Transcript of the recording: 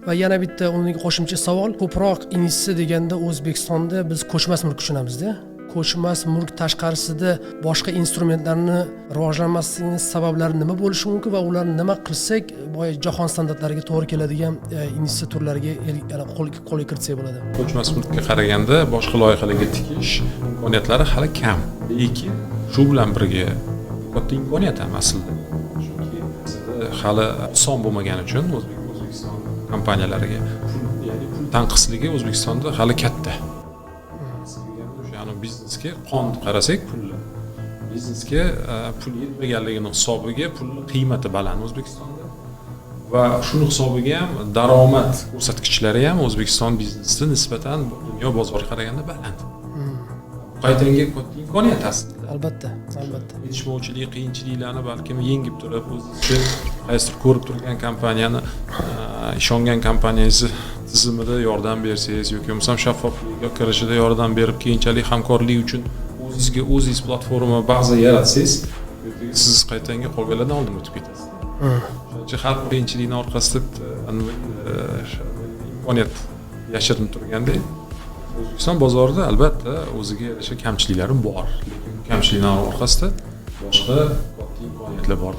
Va yana bitta unga qo'shimcha savol, ko'proq investitsiya deganda O'zbekistonda biz ko'chmas mulk tushunamiz-da. Ko'chmas mulk tashqarisida boshqa instrumentlarni rivojlanmasligining sabablari nima bo'lishi mumkin va ularni nima qilsak, boya jahon standartlariga to'g'ri keladigan investitsiya turlariga qo'lga kiritsak bo'ladi. Ko'chmas mulkka qaraganda boshqa loyihalarga tikish imkoniyatlari hali kam. Lekin shu bilan birga katta imkoniyat ham aslida. Chunki hali oson bo'lmagani uchun O'zbekiston kompaniyalariga pul tanqisligi O'zbekistonda hali katta. Ya'ni biznesga qon qarasak pulli. Biznesga pul yetmaganligini hisobiga pulning qiymati baland O'zbekistonda. Va shuni hisobiga ham daromad ko'rsatkichlari ham O'zbekiston biznesida nisbatan dunyo bozoriga qaraganda baland. Qaytanga katta imkoniyat aslida. Albatta. Yetishmovchilik qiyinchiliklarni balkim yengib turib, o'zingizga qaysidir ko'rib turgan kompaniyani, ishongan kompaniyangizni tizimida yordam bersangiz yoki bo'lmasam shaffoflikka kirishida yordam berib, keyinchalik hamkorlik uchun o'zingiz platforma baza yaratsangiz, siz qaytanga qolganlardan oldin o'tib ketasiz. Shuning har qiyinchilikning orqasida imkoniyat yashirinib turganda O'zbekiston bozorida albatta o'ziga yarasha kamchiliklari bor, lekin kamchiliklar orqasida boshqa katta imkoniyatlar bor.